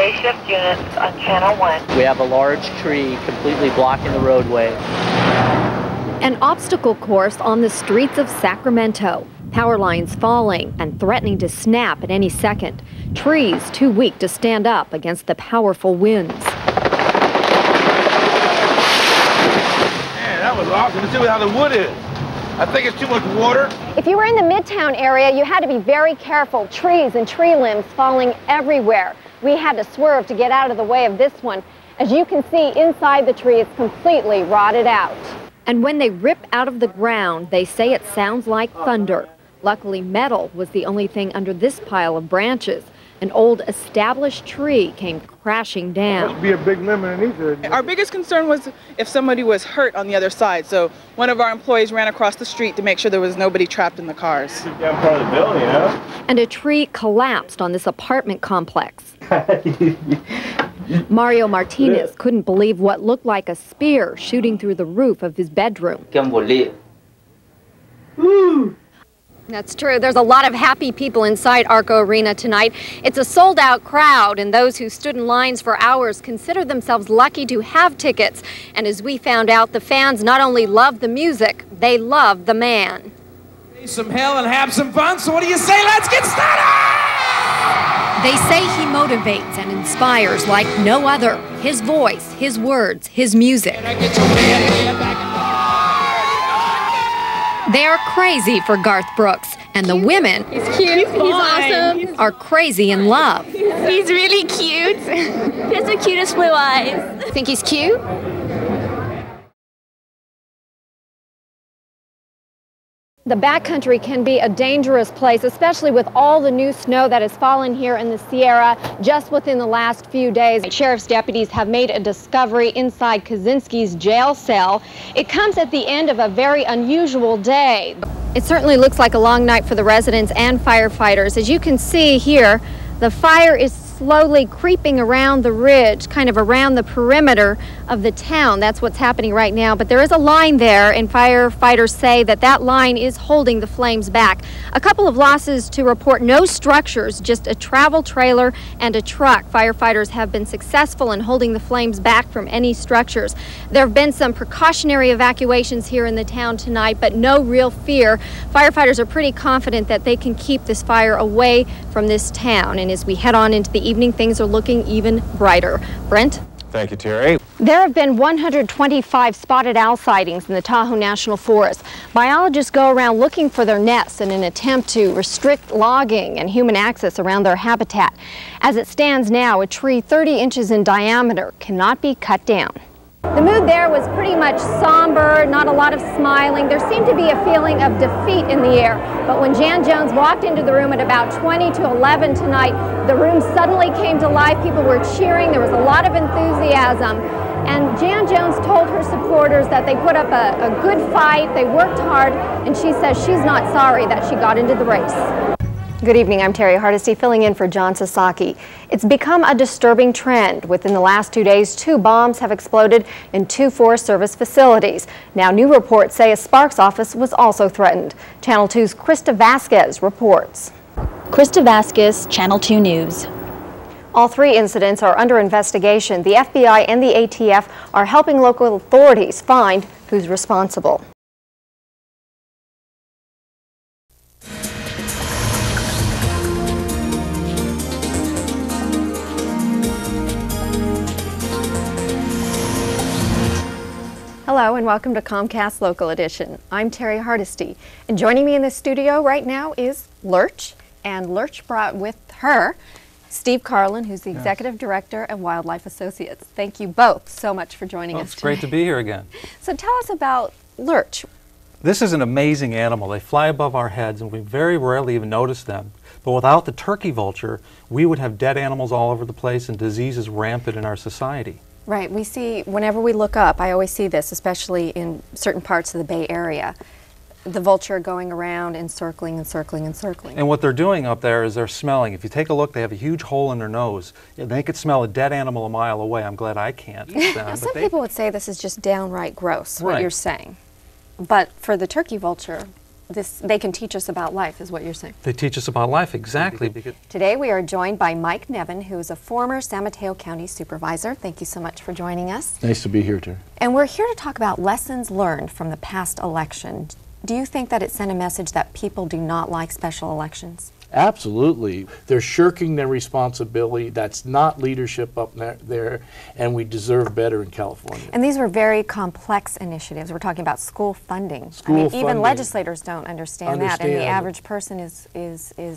day shift units on Channel 1. We have a large tree completely blocking the roadway. An obstacle course on the streets of Sacramento. Power lines falling and threatening to snap at any second. Trees too weak to stand up against the powerful winds. Man, that was awesome. Let's see how the wood is. I think it's too much water. If you were in the Midtown area, you had to be very careful. Trees and tree limbs falling everywhere. We had to swerve to get out of the way of this one. As you can see, inside the tree, it's completely rotted out. And when they rip out of the ground, they say it sounds like thunder. Luckily, metal was the only thing under this pile of branches. An old established tree came crashing down. Must be a big limb underneath it. Our biggest concern was if somebody was hurt on the other side. So one of our employees ran across the street to make sure there was nobody trapped in the cars. Down part of the building, huh? And a tree collapsed on this apartment complex. Mario Martinez couldn't believe what looked like a spear shooting through the roof of his bedroom. That's true. There's a lot of happy people inside Arco Arena tonight. It's a sold-out crowd, and those who stood in lines for hours consider themselves lucky to have tickets. And as we found out, the fans not only love the music, they love the man. Some hell and have some fun, so what do you say? Let's get started! They say he motivates and inspires like no other. His voice, his words, his music. They are crazy for Garth Brooks, and the women he's cute, he's awesome, are crazy in love. He's really cute. He has the cutest blue eyes. Think he's cute? The backcountry can be a dangerous place, especially with all the new snow that has fallen here in the Sierra just within the last few days. Sheriff's deputies have made a discovery inside Kaczynski's jail cell. It comes at the end of a very unusual day. It certainly looks like a long night for the residents and firefighters. As you can see here, the fire is slowly creeping around the ridge, kind of around the perimeter of the town. That's what's happening right now, but there is a line there, and firefighters say that that line is holding the flames back. A couple of losses to report: no structures, just a travel trailer and a truck. Firefighters have been successful in holding the flames back from any structures. There have been some precautionary evacuations here in the town tonight, but no real fear. Firefighters are pretty confident that they can keep this fire away from this town, and as we head on into the evening, things are looking even brighter. Brent? Thank you, Terry. There have been 125 spotted owl sightings in the Tahoe National Forest. Biologists go around looking for their nests in an attempt to restrict logging and human access around their habitat. As it stands now, a tree 30 inches in diameter cannot be cut down. The mood there was pretty much somber, not a lot of smiling. There seemed to be a feeling of defeat in the air. But when Jan Jones walked into the room at about 20 to 11 tonight, the room suddenly came to life. People were cheering. There was a lot of enthusiasm. And Jan Jones told her supporters that they put up a good fight, they worked hard, and she says she's not sorry that she got into the race. Good evening, I'm Terri Hardesty filling in for John Sasaki. It's become a disturbing trend. Within the last 2 days, 2 bombs have exploded in 2 Forest Service facilities. Now new reports say a Sparks office was also threatened. Channel 2's Krista Vasquez reports. Krista Vasquez, Channel 2 News. All 3 incidents are under investigation. The FBI and the ATF are helping local authorities find who's responsible. Hello and welcome to Comcast Local Edition. I'm Terri Hardesty, and joining me in the studio right now is Lurch, and Lurch brought with her Steve Carlin, who's the Executive Director of Wildlife Associates. Thank you both so much for joining us It's great to be here again. So tell us about Lurch. This is an amazing animal. They fly above our heads and we very rarely even notice them. But without the turkey vulture, we would have dead animals all over the place and diseases rampant in our society. Right, we see, whenever we look up, I always see this, especially in certain parts of the Bay Area, the vulture going around and circling and circling and circling. And what they're doing up there is they're smelling. If you take a look, they have a huge hole in their nose. They could smell a dead animal a mile away. I'm glad I can't eat them. Now, some people would say this is just downright gross, what Right. you're saying. But for the turkey vulture, they can teach us about life, is what you're saying. They teach us about life, exactly. Today we are joined by Mike Nevin, who is a former San Mateo County supervisor. Thank you so much for joining us. Nice to be here, Terri. And we're here to talk about lessons learned from the past election. Do you think that it sent a message that people do not like special elections? Absolutely. They're shirking their responsibility. That's not leadership up there, and we deserve better in California. And these were very complex initiatives. We're talking about school funding. Even legislators don't understand that, and the average person is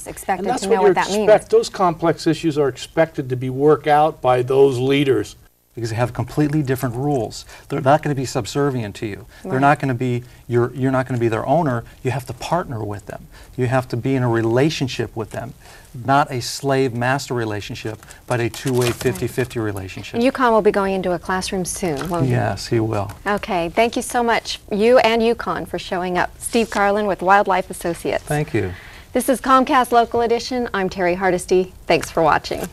expected to know what that means. Those complex issues are expected to be worked out by those leaders. Because they have completely different rules. They're not going to be subservient to you. They're not going to be you're not going to be their owner. You have to partner with them. You have to be in a relationship with them. Not a slave-master relationship, but a two-way 50-50 relationship. And UConn will be going into a classroom soon, won't he? Yes, he will. Okay, thank you so much, you and UConn, for showing up. Steve Carlin with Wildlife Associates. Thank you. This is Comcast Local Edition. I'm Terri Hardesty. Thanks for watching.